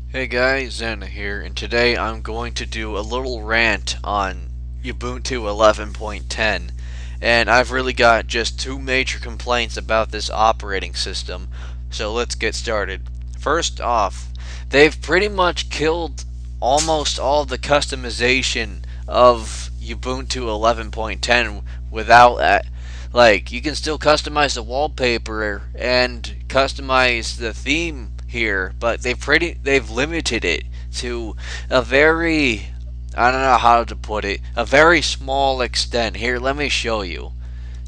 Hey guys, Zen here, and today I'm going to do a little rant on Ubuntu 11.10. And I've really got just two major complaints about this operating system, so let's get started. First off, they've pretty much killed almost all the customization of Ubuntu 11.10 without like, you can still customize the wallpaper and customize the theme here, but they've limited it to a very, I don't know how to put it, a very small extent. Here, let me show you.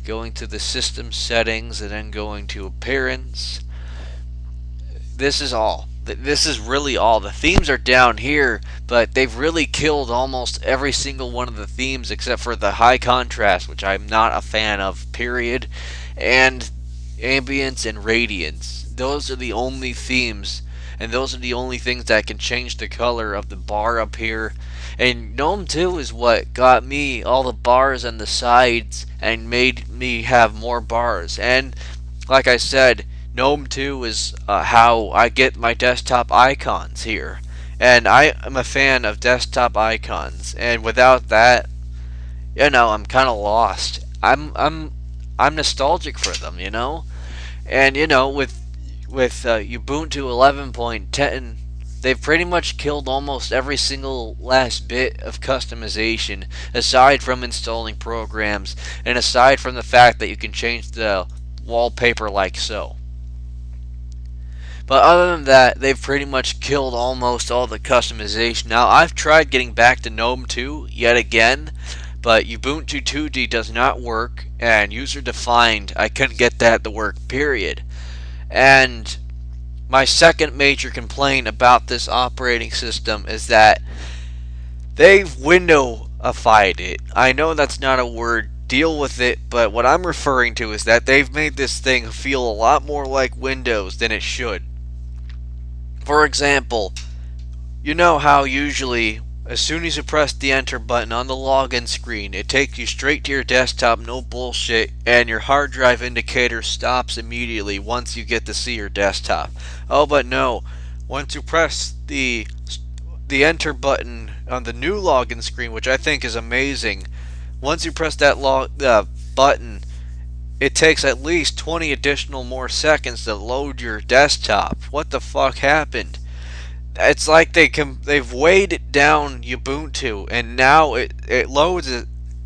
Going to the system settings and then going to appearance. This is all. This is really all. The themes are down here, but they've really killed almost every single one of the themes except for the high contrast, which I'm not a fan of, period, and ambience and radiance. Those are the only themes, and those are the only things that can change the color of the bar up here. And GNOME 2 is what got me all the bars on the sides and made me have more bars. And like I said, GNOME 2 is how I get my desktop icons here. And I am a fan of desktop icons, and without that, I'm kind of lost. I'm nostalgic for them, And with Ubuntu 11.10, they've pretty much killed almost every single last bit of customization, aside from installing programs, and aside from the fact that you can change the wallpaper like so. But other than that, they've pretty much killed almost all the customization. Now, I've tried getting back to GNOME 2 yet again, but Ubuntu 2D does not work, and user defined, I couldn't get that to work, period. And my second major complaint about this operating system is that they've Windowified it. I know that's not a word, deal with it, but what I'm referring to is that they've made this thing feel a lot more like Windows than it should. For example, you know how usually as soon as you press the enter button on the login screen, it takes you straight to your desktop, no bullshit, and your hard drive indicator stops immediately once you get to see your desktop. Oh, but no. Once you press the enter button on the new login screen, which I think is amazing, once you press that button, it takes at least 20 additional more seconds to load your desktop. What the fuck happened? It's like they've weighed down Ubuntu, and now it loads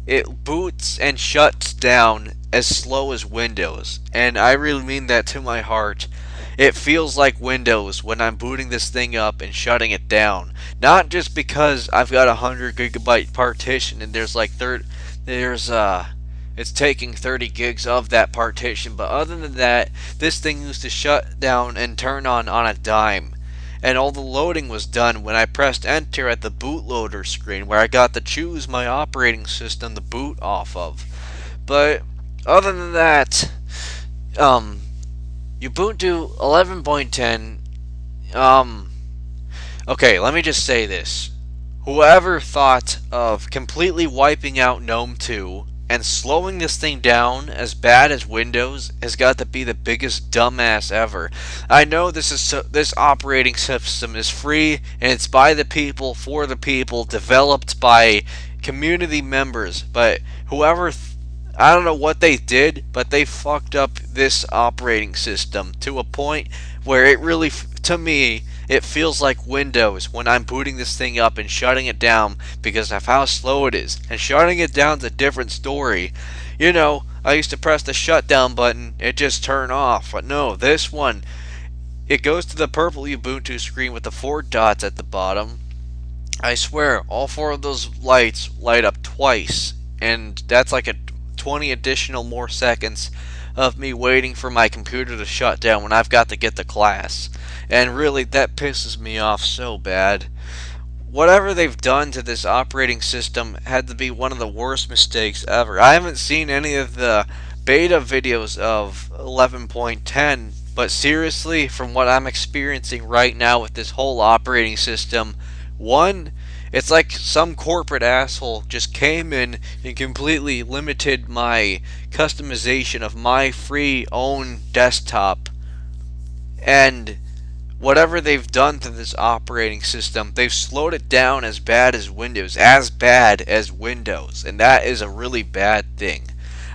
it boots and shuts down as slow as Windows. And I really mean that to my heart. It feels like Windows when I'm booting this thing up and shutting it down. Not just because I've got a 100 gigabyte partition and it's taking 30 gigs of that partition, but other than that, this thing used to shut down and turn on a dime. And all the loading was done when I pressed enter at the bootloader screen, where I got to choose my operating system to boot off of. But other than that, Ubuntu 11.10, okay, let me just say this. Whoever thought of completely wiping out GNOME 2 and slowing this thing down as bad as Windows has got to be the biggest dumbass ever. I know this operating system is free, and it's by the people, for the people, developed by community members, but I don't know what they did, but they fucked up this operating system to a point where it really, to me, it feels like Windows when I'm booting this thing up and shutting it down because of how slow it is. And shutting it down's a different story. I used to press the shutdown button, it just turned off. But no, this one, it goes to the purple Ubuntu screen with the 4 dots at the bottom. I swear, all 4 of those lights light up twice. And that's like a 20 additional more seconds of me waiting for my computer to shut down when I've got to get to class. And really, that pisses me off so bad. Whatever they've done to this operating system had to be one of the worst mistakes ever. I haven't seen any of the beta videos of 11.10, but seriously, from what I'm experiencing right now with this whole operating system, one, it's like some corporate asshole just came in and completely limited my customization of my free own desktop. And whatever they've done to this operating system, they've slowed it down as bad as Windows, and that is a really bad thing.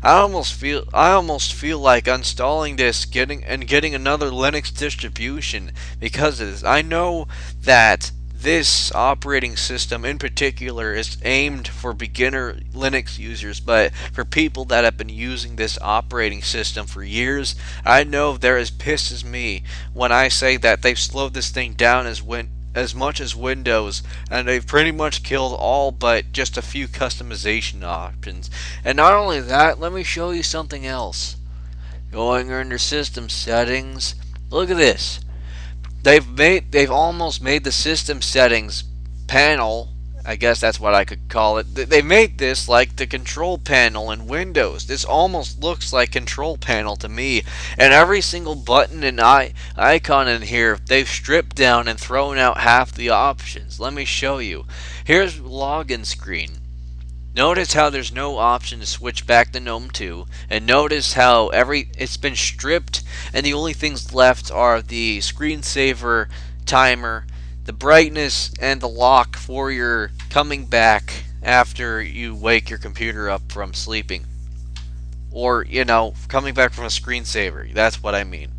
I almost feel like installing this, getting another Linux distribution because of this. I know that this operating system in particular is aimed for beginner Linux users, but for people that have been using this operating system for years, I know they're as pissed as me when I say that they've slowed this thing down as much as Windows, and they've pretty much killed all but just a few customization options. And not only that, let me show you something else. Going under System Settings, look at this. They've almost made the system settings panel, I guess that's what I could call it. They made this like the control panel in Windows. This almost looks like control panel to me. And every single button and icon in here, they've stripped down and thrown out half the options. Let me show you. Here's login screen. Notice how there's no option to switch back to GNOME 2, and notice how it's been stripped, and the only things left are the screensaver, timer, the brightness, and the lock for your coming back after you wake your computer up from sleeping. Or, coming back from a screensaver. That's what I mean.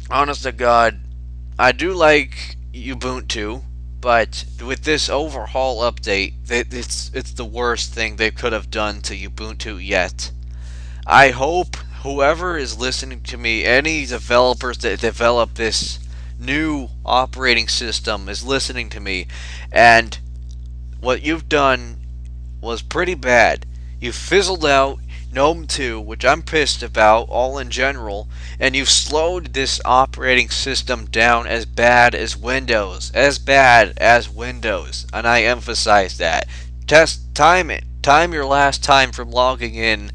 Honest to God, I do like Ubuntu, but with this overhaul update, it's the worst thing they could have done to Ubuntu yet. I hope whoever is listening to me, any developers that develop this new operating system is listening to me, and what you've done was pretty bad. You fizzled out GNOME 2, which I'm pissed about all in general, and you've slowed this operating system down as bad as Windows. As bad as Windows. And I emphasize that. Time it. Time your last time from logging in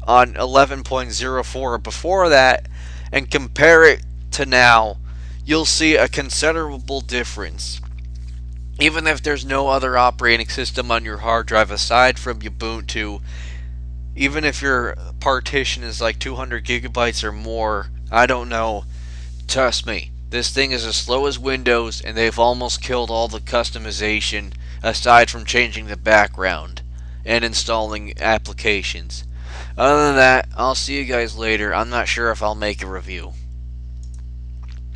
on 11.04 before that and compare it to now. You'll see a considerable difference. Even if there's no other operating system on your hard drive aside from Ubuntu, even if your partition is like 200 gigabytes or more, I don't know. Trust me, this thing is as slow as Windows, and they've almost killed all the customization aside from changing the background and installing applications. Other than that, I'll see you guys later. I'm not sure if I'll make a review.